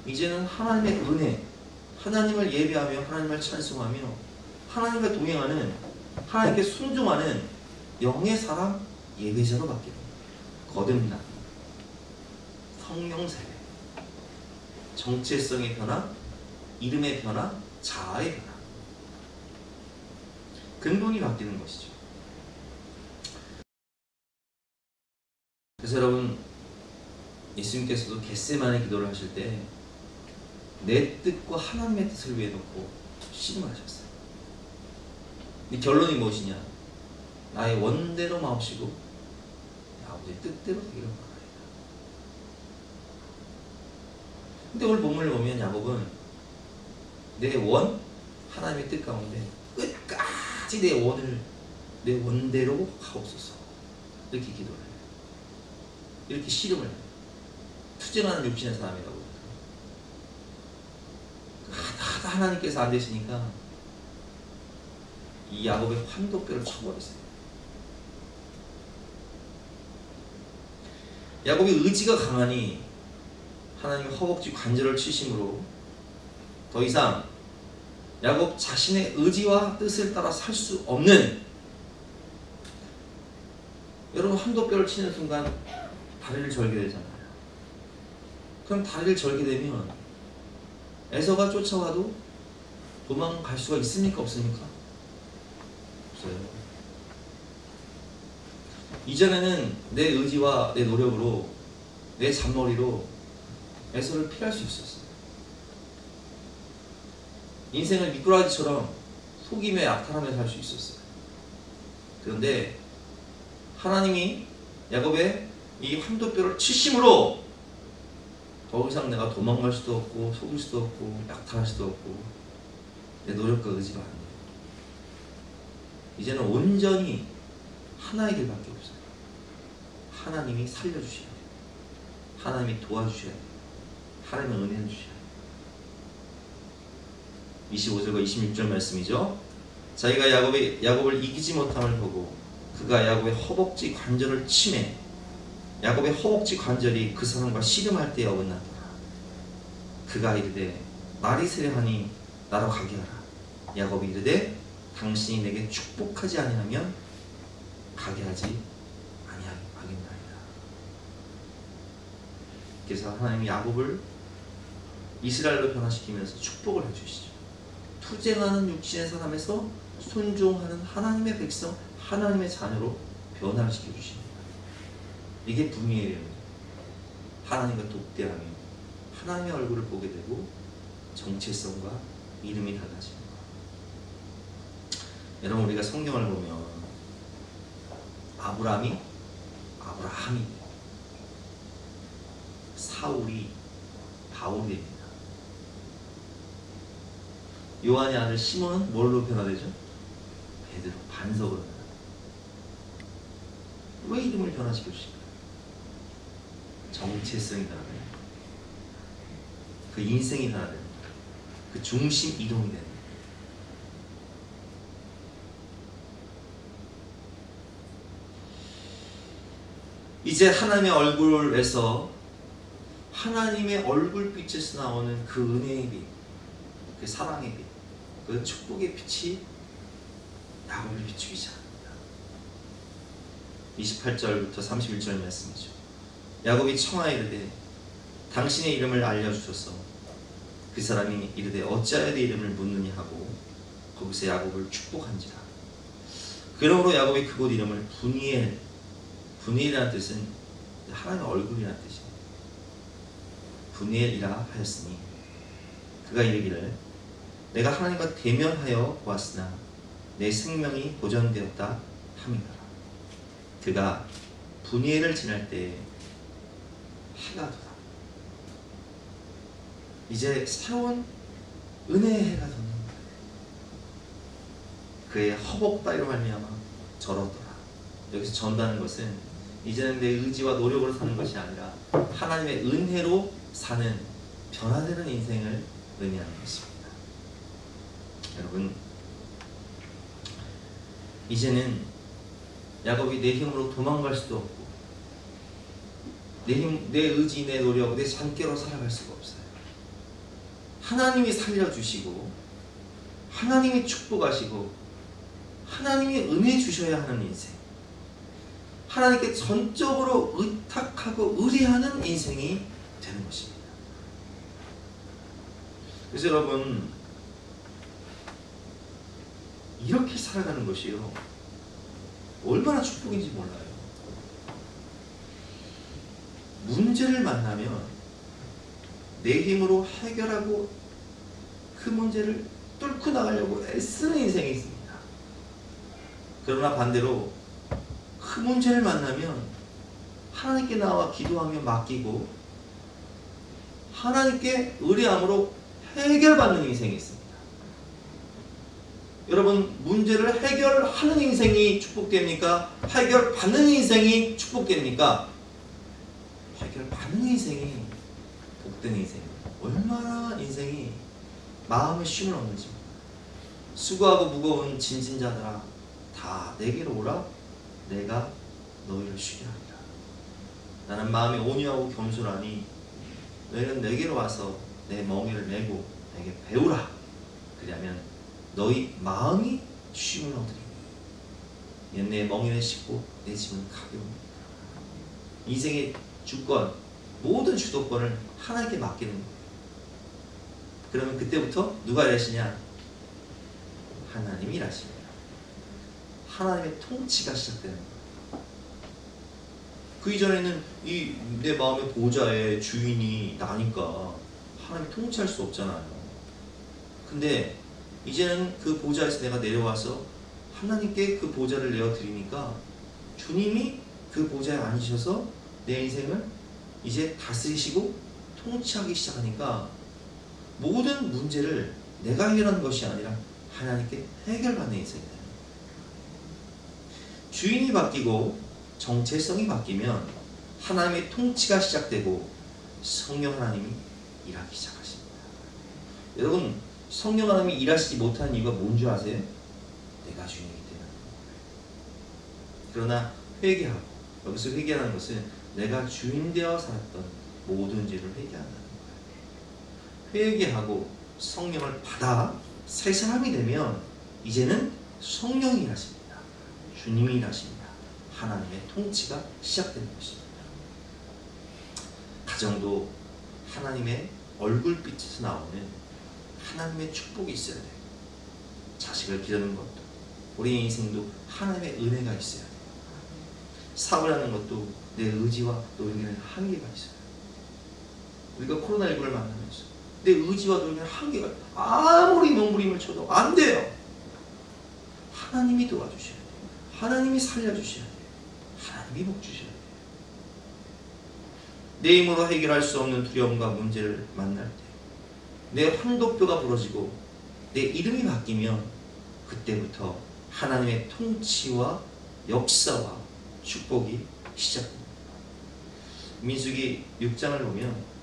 S1: 이제는 하나님의 은혜, 하나님을 예배하며 하나님을 찬송하며 하나님과 동행하는, 하나님께 순종하는 영의 사람, 예배자로 바뀌는 거듭남, 성령 세례, 정체성의 변화, 이름의 변화, 자아의 변화, 근본이 바뀌는 것이죠. 그래서 여러분, 예수님께서도 겟세마네 기도를 하실 때 내 뜻과 하나님의 뜻을 위해 놓고 씨름하셨어요. 이 결론이 무엇이냐? 나의 원대로 마옵시고 아버지의 뜻대로 되기를 바랍니다. 근데 오늘 본문을 보면 야곱은 내 원, 하나님의 뜻 가운데 끝까지 내 원을 내 원대로 하옵소서, 이렇게 기도를 해요. 이렇게 씨름을 해요. 투쟁하는 육신의 사람이라고. 하다 하나님께서 안 되시니까 이 야곱의 환도뼈를 쳐버리세요. 야곱이 의지가 강하니 하나님의 허벅지 관절을 치심으로 더 이상 야곱 자신의 의지와 뜻을 따라 살 수 없는, 여러분 환도뼈를 치는 순간 다리를 절게 되잖아요. 그럼 다리를 절게 되면 에서가 쫓아와도 도망갈 수가 있습니까? 없습니까? 없어요. 이전에는 내 의지와 내 노력으로, 내 잔머리로 에서를 피할 수 있었어요. 인생을 미꾸라지처럼 속임에 약탈하며 살 수 있었어요. 그런데 하나님이 야곱의 이 환도뼈를 치심으로 더 이상 내가 도망갈 수도 없고 속일 수도 없고 약탈할 수도 없고 내 노력과 의지가 안 돼요. 이제는 온전히 하나의 길밖에 없어요. 하나님이 살려주셔야 돼요. 하나님이 도와주셔야 돼요. 하나님의 은혜를 주셔야 돼요. 25절과 26절 말씀이죠. 자기가 야곱을 이기지 못함을 보고 그가 야곱의 허벅지 관절을 치매 야곱의 허벅지 관절이 그 사람과 씨름할 때에 어긋났더라. 그가 이르되 날이 세려하니 나로 가게 하라. 야곱이 이르되 당신이 내게 축복하지 아니하면 가게 하지 아니하겠나이다. 그래서 하나님이 야곱을 이스라엘로 변화시키면서 축복을 해주시죠. 투쟁하는 육신의 사람에서 순종하는 하나님의 백성, 하나님의 자녀로 변화를 시켜주십니다. 이게 분이에요. 하나님과 독대하며 하나님의 얼굴을 보게 되고 정체성과 이름이 달라지는 것. 여러분, 우리가 성경을 보면 아브라함이 사울이 바울이 됩니다. 요한의 아들 시몬은 뭘로 변화되죠? 베드로, 반석으로 변화돼요. 왜 이름을 변화시켜 주실까요? 정체성이 변화돼요. 그 인생이 변화돼요. 그 중심 이동이 돼요. 이제 하나님의 얼굴에서 하나님의 얼굴빛에서 나오는 그 은혜의 빛, 그 사랑의 빛, 그 축복의 빛이 야곱을 비추기 시작합니다. 28절부터 31절 말씀이죠. 야곱이 청하에 이르되 당신의 이름을 알려주소서. 그 사람이 이르되 어찌하여 내 이름을 묻느냐 하고 거기서 야곱을 축복한지라. 그러므로 야곱이 그곳 이름을 분이엘이라는 뜻은 하나님의 얼굴이라는 뜻입니다. 분이엘이라 하였으니 그가 이르기를 내가 하나님과 대면하여 보았으나 내 생명이 보존되었다 함이더라. 그가 분이엘을 지날 때에 해가 돋아. 이제 새로운 은혜의 해가 돋는 거예요. 그의 허벅 따위로 말미암아 절었더라. 여기서 전다는 것은 이제는 내 의지와 노력으로 사는 것이 아니라 하나님의 은혜로 사는 변화되는 인생을 의미하는 것입니다. 여러분, 이제는 야곱이 내 힘으로 도망갈 수도 없고 내 의지, 내 노력, 내 잔꾀로 살아갈 수가 없어요. 하나님이 살려주시고 하나님이 축복하시고 하나님이 은혜 주셔야 하는 인생, 하나님께 전적으로 의탁하고 의뢰하는 인생이 되는 것입니다. 그래서 여러분, 이렇게 살아가는 것이요 얼마나 축복인지 몰라요. 문제를 만나면 내 힘으로 해결하고 그 문제를 뚫고 나가려고 애쓰는 인생이 있습니다. 그러나 반대로 그 문제를 만나면 하나님께 나와 기도하며 맡기고 하나님께 의뢰함으로 해결받는 인생이 있습니다. 여러분, 문제를 해결하는 인생이 축복됩니까? 해결받는 인생이 축복됩니까? 해결받는 인생이 복된 인생입니다. 얼마나 인생이 마음의 쉼을 얻는지. 수고하고 무거운 짐진 자들아 다 내게로 오라. 내가 너희를 쉬게 하리라. 나는 마음이 온유하고 겸손하니 너희는 내게로 와서 내 멍에를 메고 내게 배우라. 그리하면 너희 마음이 쉼을 얻으리니 이는 내 멍에는 쉽고 내 짐은 가벼웁니다. 인생의 주권, 모든 주도권을 하나님께 맡기는 거예요. 그러면 그때부터 누가 일하시냐? 하나님이 일하십니다. 하나님의 통치가 시작되는 거예요. 그 이전에는 이 내 마음의 보좌의 주인이 나니까 하나님이 통치할 수 없잖아요. 근데 이제는 그 보좌에서 내가 내려와서 하나님께 그 보좌를 내어드리니까 주님이 그 보좌에 앉으셔서 내 인생을 이제 다스리시고 통치하기 시작하니까 모든 문제를 내가 해결하는 것이 아니라 하나님께 해결받는 인생이 됩니다. 주인이 바뀌고 정체성이 바뀌면 하나님의 통치가 시작되고 성령 하나님이 일하기 시작하십니다. 여러분, 성령 하나님이 일하시지 못하는 이유가 뭔지 아세요? 내가 주인이기 때문에. 그러나 회개하고, 여기서 회개하는 것은 내가 주인 되어 살았던 모든 죄를 회개한다는 거예요. 회개하고 성령을 받아 새 사람이 되면 이제는 성령이 일하십니다. 주님이 일하십니다. 하나님의 통치가 시작되는 것입니다. 가정도 하나님의 얼굴빛에서 나오는 하나님의 축복이 있어야 돼요. 자식을 기르는 것도, 우리 인생도 하나님의 은혜가 있어야 돼요. 사업하는 것도 내 의지와 노력에는 한계가 있어요. 우리가 코로나19를 만나면서 내 의지와 노력에는 한계가, 아무리 몸부림을 쳐도 안 돼요. 하나님이 도와주셔야 돼요. 하나님이 살려주셔야 돼요. 하나님이 복주셔야 돼요. 내 힘으로 해결할 수 없는 두려움과 문제를 만날 때, 내 환도뼈가 부러지고 내 이름이 바뀌면 그때부터 하나님의 통치와 역사와 축복이 시작됩니다. 민수기 6장을 보면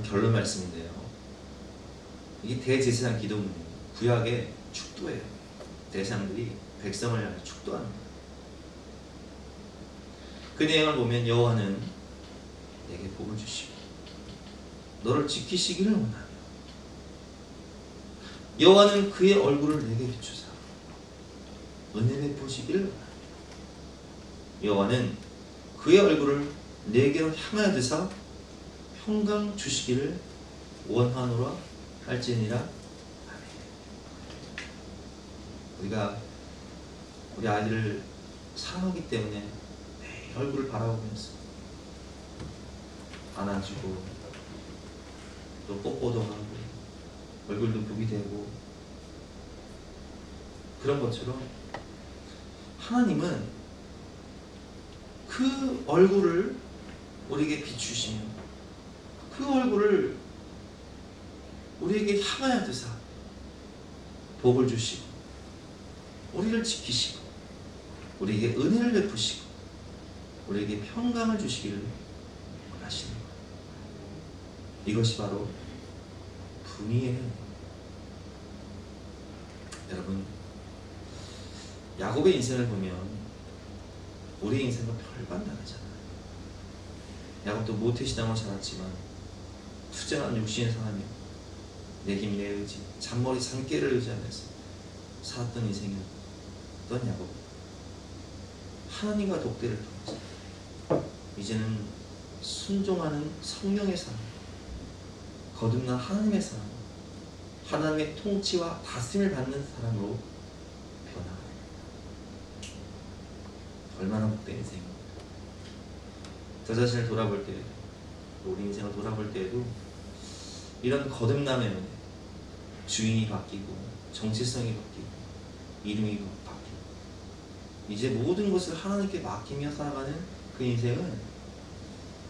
S1: 결론 말씀인데요. 이게 대제사장 기도문이에요. 구약의 축도예요. 대상들이 백성을 향해 축도하는 거예요. 그 내용을 보면 여호와는 내게 복을 주시고 너를 지키시기를 원하며 여호와는 그의 얼굴을 내게 비추사 은혜 베푸시기를 원하며 여호와는 그의 얼굴을 내게로 향하여 드사 평강 주시기를 원하노라 할지니라. 아멘. 우리가 우리 아이들을 사랑하기 때문에 매일 얼굴을 바라보면서 안아주고 또 뽀뽀도 하고 얼굴도 부비 되고 그런 것처럼 하나님은 그 얼굴을 우리에게 비추시며 그 얼굴을 우리에게 향하여 드사 복을 주시고 우리를 지키시고 우리에게 은혜를 베푸시고 우리에게 평강을 주시기를 원하시는 거예요. 이것이 바로 분이의 은혜입니다. 여러분, 야곱의 인생을 보면 우리의 인생과 별반 다르잖아요. 야곱도 모태신앙으로 자랐지만 투쟁한 육신의 사람이요 내 힘, 내 의지, 잔머리 산깨를 의지하면서 살았던 인생이었던 야곱, 하나님과 독대를 통해서 이제는 순종하는 성령의 사람, 거듭난 하나님의 사람, 하나님의 통치와 다스림을 받는 사람으로 변화합니다. 얼마나 복된 인생입니까? 저 자신을 돌아볼 때, 우리 인생을 돌아볼 때에도 이런 거듭남의 은혜, 주인이 바뀌고 정체성이 바뀌고 이름이 바뀌고 이제 모든 것을 하나님께 맡기며 살아가는 그 인생은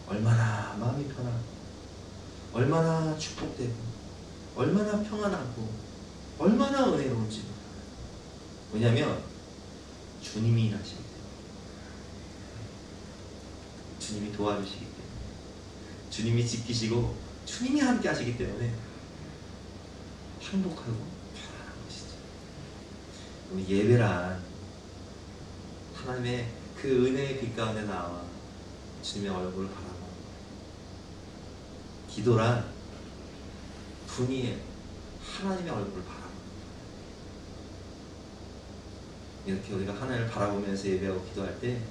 S1: 얼마나 마음이 편하고 얼마나 축복되고 얼마나 평안하고 얼마나 은혜로운지 몰라요. 왜냐하면 주님이 일하시기 때문에, 주님이 도와주시기 때문에, 주님이 지키시고 주님이 함께 하시기 때문에 행복하고 편안한 것이죠. 우리 예배란 하나님의 그 은혜의 빛 가운데 나와 주님의 얼굴을 바라보는 거예요. 기도란 분이에요. 하나님의 얼굴을 바라보는 거예요. 이렇게 우리가 하나님을 바라보면서 예배하고 기도할 때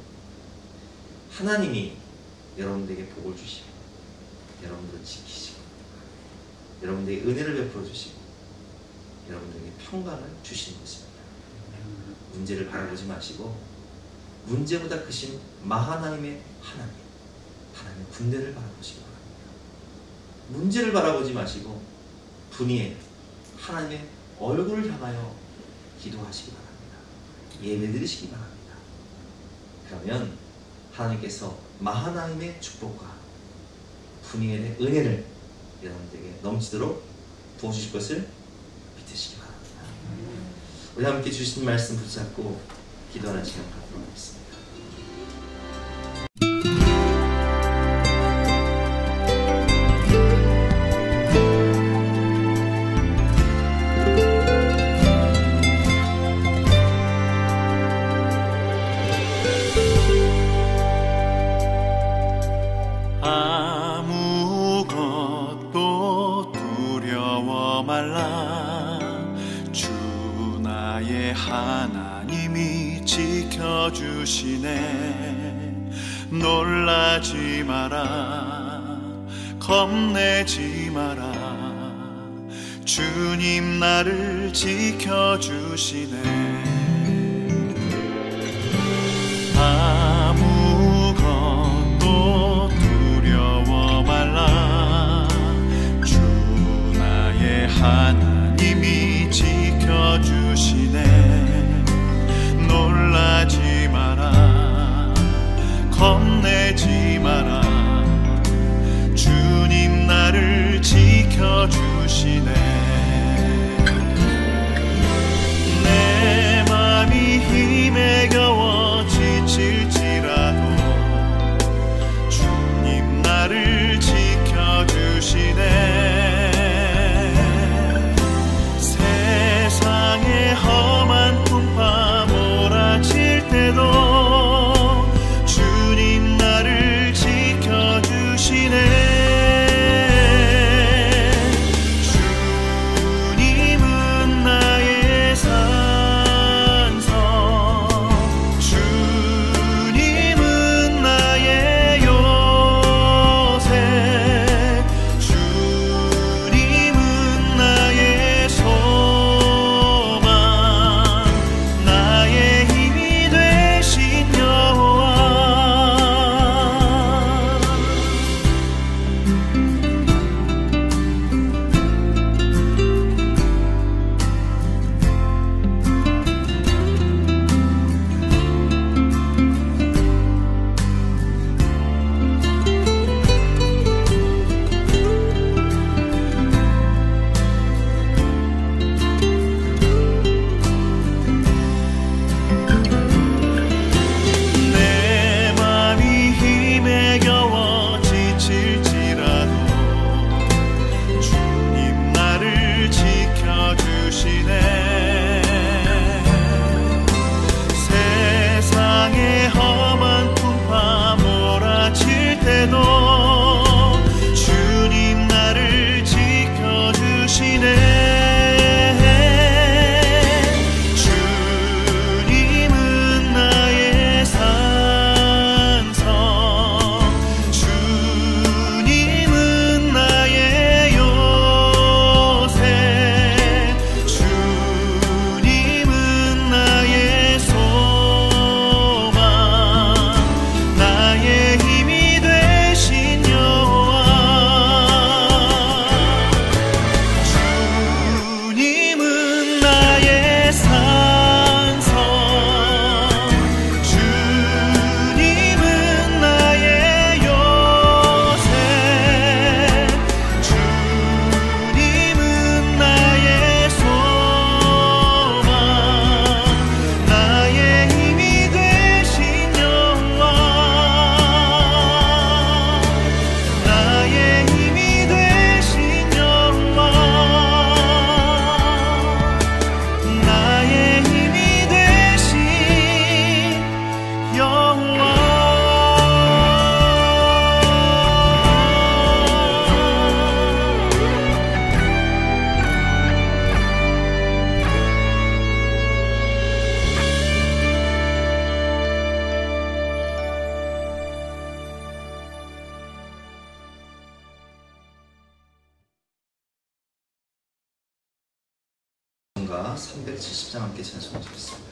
S1: 하나님이 여러분들에게 복을 주시고 여러분들을 지키시고 여러분들에게 은혜를 베풀어 주시고 여러분들에게 평강을 주시는 것입니다. 문제를 바라보지 마시고 문제보다 크신 마하나님의 하나님의 군대를 바라보시기 바랍니다. 문제를 바라보지 마시고 분이의 하나님의 얼굴을 향하여 기도하시기 바랍니다. 예배드리시기 바랍니다. 그러면 하나님께서 마하나님의 축복과 분이의 은혜를 여러분들에게 넘치도록 부어주실 것을 믿으시기 바랍니다. 우리 함께 주신 말씀 붙잡고 기도하는 시간 갖도록 하겠습니다.
S6: 아무것도 두려워 말라. 주 나의 하나님이 지켜주시네. 놀라지 마라, 겁내지 마라. 주님 나를 지켜주시네. 아무것도 두려워 말라. 주 나의 하나님이 지켜주시네. 놀라지 마라, 겁내지 마라. 주님 나를 지켜주시네. 내
S1: 찬송가 370장 함께 찬송드리겠습니다.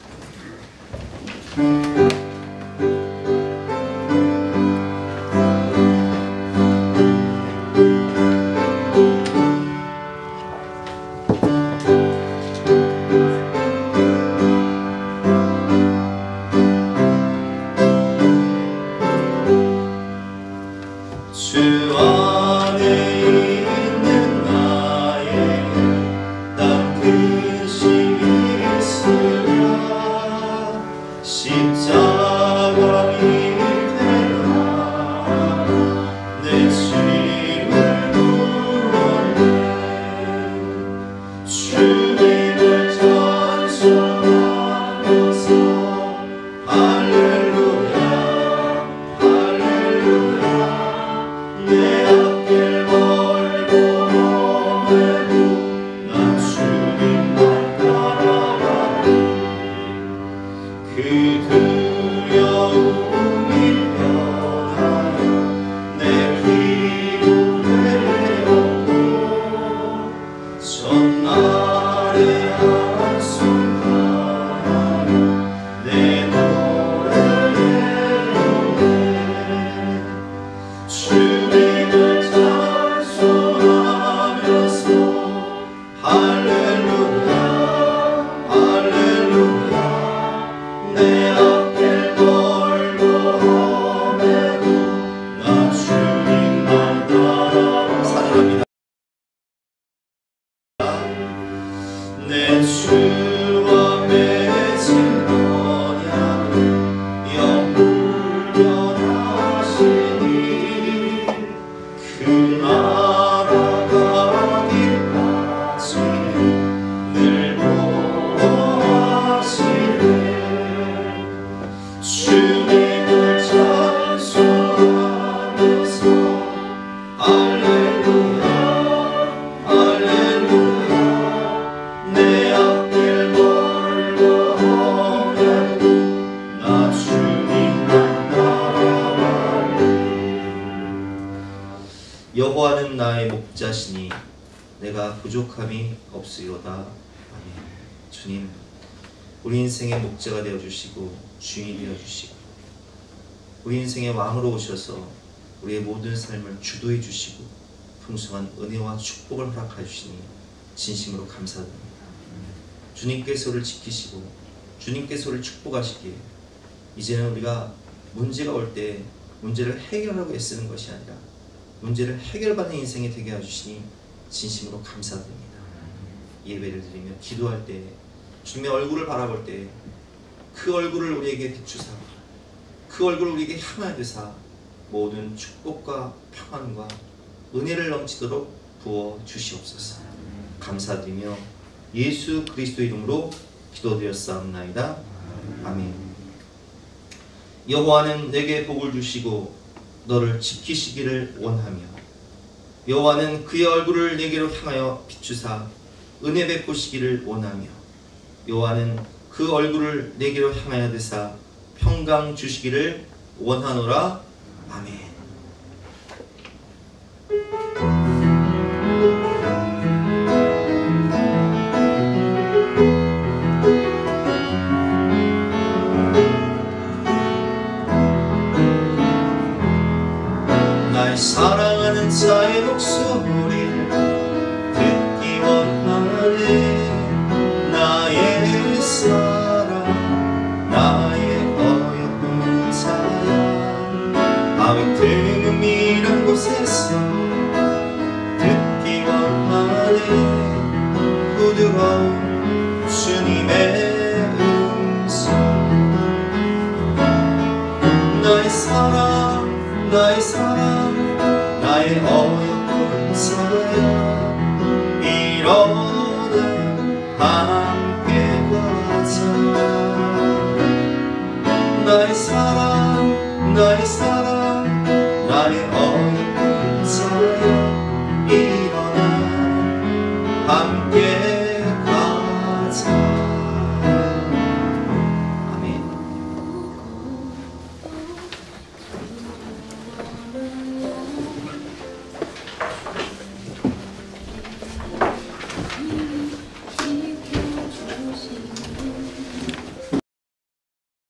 S1: 여호와는 나의 목자시니 내가 부족함이 없으리로다. 아멘. 주님, 우리 인생의 목자가 되어주시고 주인이 되어주시고 우리 인생의 왕으로 오셔서 우리의 모든 삶을 주도해 주시고 풍성한 은혜와 축복을 허락해 주시니 진심으로 감사드립니다. 주님께서 우리를 지키시고 주님께서 우리를 축복하시기에 이제는 우리가 문제가 올 때 문제를 해결하고 애쓰는 것이 아니라 문제를 해결받는 인생이 되게 해주시니 진심으로 감사드립니다. 예배를 드리며 기도할 때 주님의 얼굴을 바라볼 때 그 얼굴을 우리에게 비추사 그 얼굴을 우리에게 향하여 되사 모든 축복과 평안과 은혜를 넘치도록 부어 주시옵소서. 감사드리며 예수 그리스도 이름으로 기도드렸사옵나이다. 아멘. 여호와는 내게 복을 주시고 너를 지키시기를 원하며 여호와는 그의 얼굴을 내게로 향하여 비추사 은혜 베푸시기를 원하며 여호와는 그 얼굴을 내게로 향하여 되사 평강 주시기를 원하노라. 아멘. 날 사랑하는 자의 목소리를 듣기 원하네. 나의 사랑 나의 어여쁜 자야 아위 틈이란 곳에서 듣기 원하네. 부드러운 주님의 음성 나의 사랑 나의 사랑 나의 어여쁜 자야 일어나 함께 가자. 나의 사랑 나의 사랑 나의